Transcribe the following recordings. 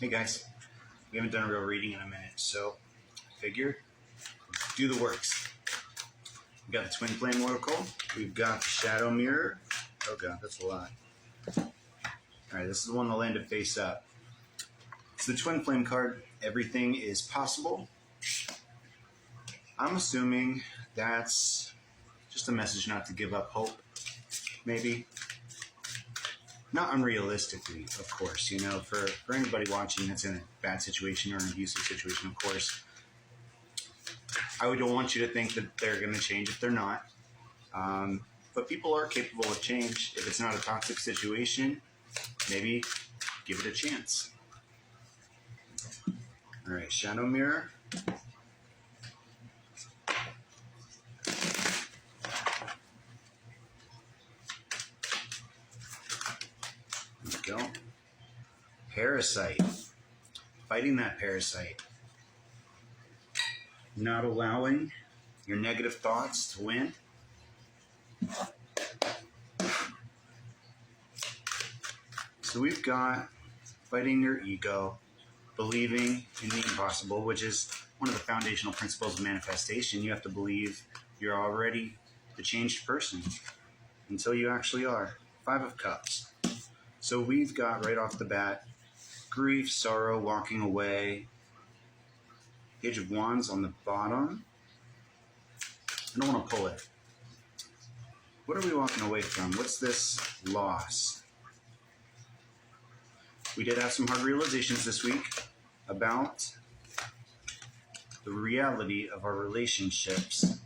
Hey guys, we haven't done a real reading in a minute, so I figured do the works. We've got the Twin Flame Oracle, we've got the Shadow Mirror. Oh god, that's a lot. Alright, this is the one that landed face up. It's the Twin Flame card. Everything is possible. I'm assuming that's just a message not to give up hope, maybe. Not unrealistically, of course, for anybody watching that's in a bad situation or an abusive situation, of course. I don't want you to think that they're going to change if they're not. But people are capable of change. If it's not a toxic situation, maybe give it a chance. All right, Shadow Mirror. There we go. Parasite. Fighting that parasite. Not allowing your negative thoughts to win. So we've got fighting your ego, believing in the impossible, which is one of the foundational principles of manifestation. You have to believe you're already the changed person until you actually are. 5 of Cups. So we've got right off the bat, grief, sorrow, walking away. Page of Wands on the bottom. I don't want to pull it. What are we walking away from? What's this loss? We did have some hard realizations this week about the reality of our relationships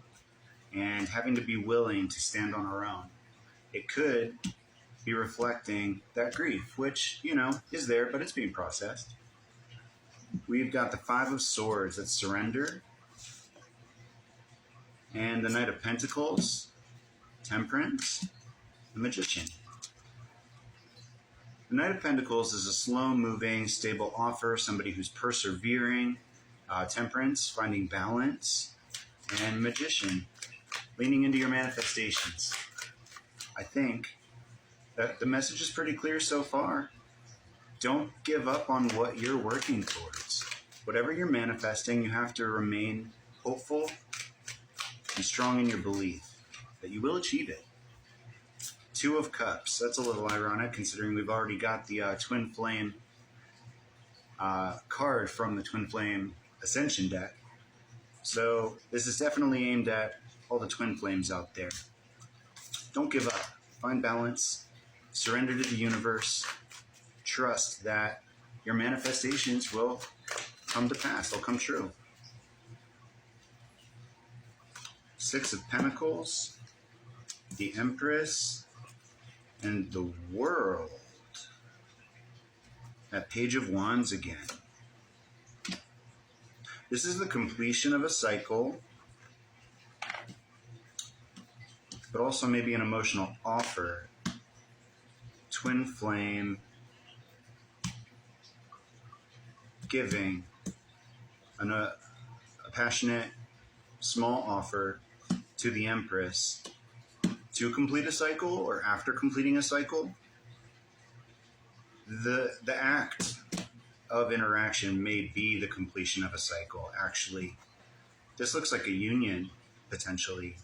and having to be willing to stand on our own. It could be reflecting that grief, which, is there, but it's being processed. We've got the 5 of Swords, that's surrender. And the Knight of Pentacles, Temperance, the Magician. The Knight of Pentacles is a slow-moving, stable offer, somebody who's persevering. Temperance, finding balance. And Magician, leaning into your manifestations. I think that the message is pretty clear so far. Don't give up on what you're working towards. Whatever you're manifesting, you have to remain hopeful and strong in your belief that you will achieve it. 2 of Cups. That's a little ironic considering we've already got the Twin Flame card from the Twin Flame Ascension deck. So this is definitely aimed at all the Twin Flames out there. Don't give up. Find balance. Surrender to the universe. Trust that your manifestations will come to pass. They'll come true. 6 of Pentacles, the Empress, and the World. That Page of Wands again. This is the completion of a cycle, but also maybe an emotional offer. Twin Flame, giving, a passionate, small offer to the Empress to complete a cycle or after completing a cycle. The act of interaction may be the completion of a cycle. Actually, this looks like a union, potentially.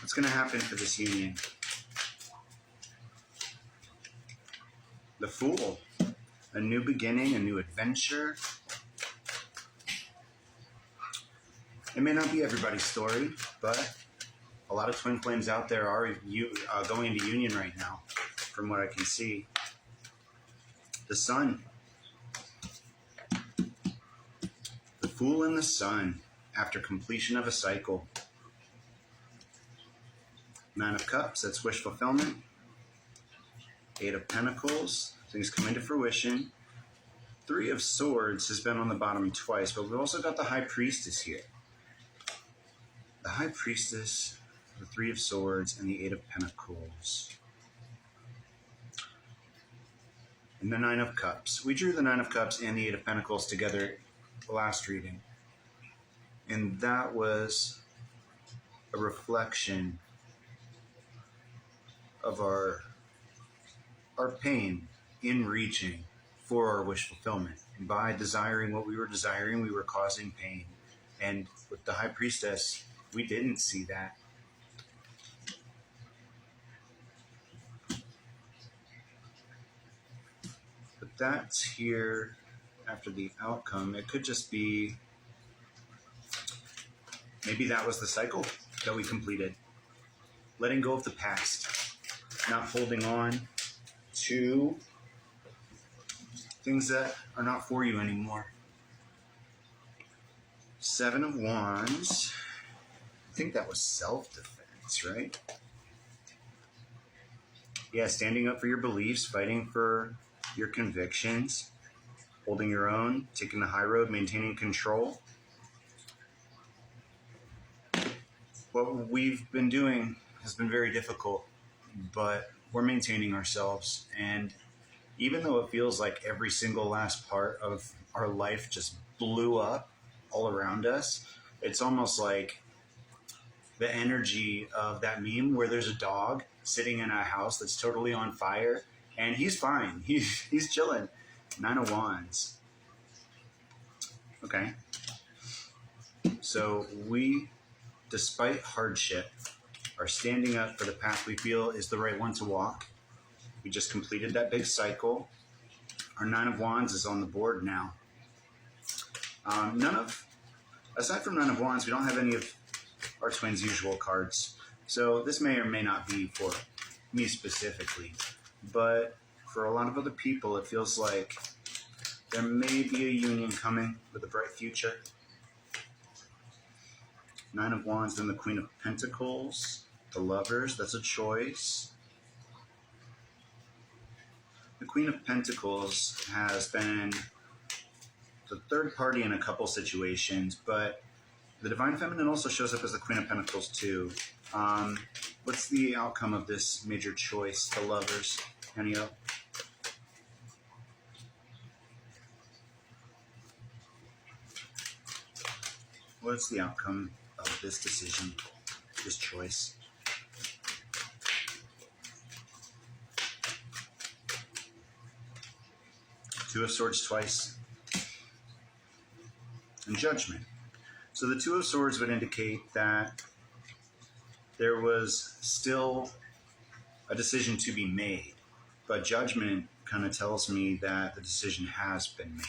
What's going to happen for this union? The Fool. A new beginning, a new adventure. It may not be everybody's story, but a lot of Twin Flames out there are going into union right now, from what I can see. The Sun. The Fool and the Sun, after completion of a cycle. 9 of Cups, that's wish fulfillment. 8 of Pentacles, things come into fruition. 3 of Swords has been on the bottom twice, but we've also got the High Priestess here. The High Priestess, the 3 of Swords, and the 8 of Pentacles. And the 9 of Cups. We drew the 9 of Cups and the 8 of Pentacles together last reading. And that was a reflection of our pain in reaching for our wish fulfillment. By desiring what we were desiring, we were causing pain. And with the High Priestess, we didn't see that. But that's here after the outcome. It could just be, maybe that was the cycle that we completed. Letting go of the past, not holding on to things that are not for you anymore. Seven of Wands. I think that was self-defense, right? Yeah, standing up for your beliefs, fighting for your convictions, holding your own, taking the high road, maintaining control. What we've been doing has been very difficult, but we're maintaining ourselves. And even though it feels like every single last part of our life just blew up all around us, it's almost like the energy of that meme where there's a dog sitting in a house that's totally on fire and he's fine. He's chilling. Nine of Wands. Okay. So we, despite hardship, are standing up for the path we feel is the right one to walk. We just completed that big cycle. Our Nine of Wands is on the board now. Aside from Nine of Wands, we don't have any of our twins' usual cards. So this may or may not be for me specifically, but for a lot of other people, it feels like there may be a union coming with a bright future. Nine of Wands, then the Queen of Pentacles, the Lovers, that's a choice. The Queen of Pentacles has been the third party in a couple situations, but the Divine Feminine also shows up as the Queen of Pentacles too. What's the outcome of this major choice, the Lovers? Henio? What's the outcome of this decision, this choice? Two of Swords twice. And Judgment. So the Two of Swords would indicate that there was still a decision to be made, but Judgment kind of tells me that the decision has been made.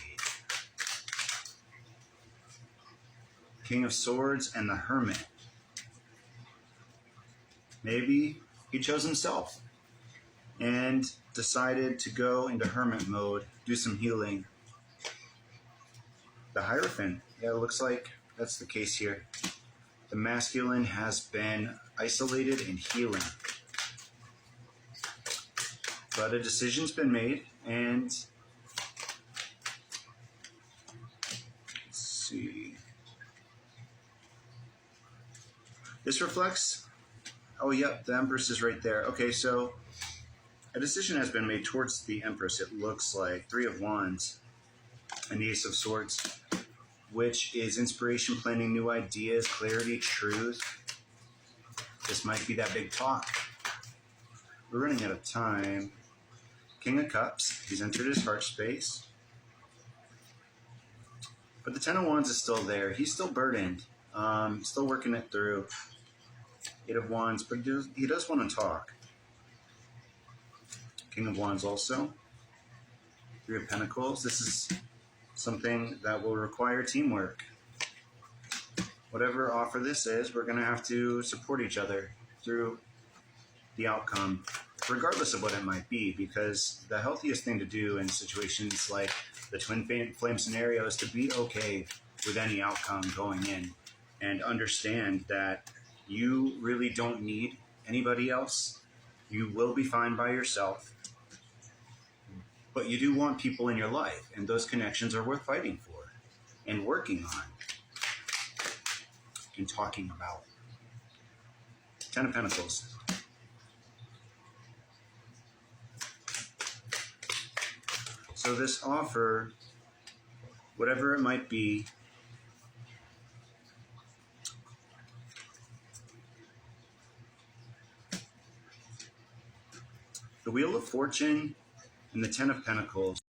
King of Swords and the Hermit. Maybe he chose himself and decided to go into hermit mode, do some healing. The Hierophant. Yeah, it looks like that's the case here. The masculine has been isolated and healing. But a decision's been made, and let's see. This reflects, oh, yep, the Empress is right there. Okay, so a decision has been made towards the Empress, it looks like. Three of Wands and the Ace of Swords, which is inspiration, planning new ideas, clarity, truth. This might be that big talk. We're running out of time. King of Cups, he's entered his heart space. But the Ten of Wands is still there. He's still burdened, still working it through. Eight of Wands, but he does want to talk. King of Wands also. Three of Pentacles. This is something that will require teamwork. Whatever offer this is, we're going to have to support each other through the outcome, regardless of what it might be, because the healthiest thing to do in situations like the twin flame scenario is to be okay with any outcome going in and understand that you really don't need anybody else. You will be fine by yourself, but you do want people in your life, and those connections are worth fighting for and working on and talking about. Ten of Pentacles. So this offer, whatever it might be, the Wheel of Fortune and the Ten of Pentacles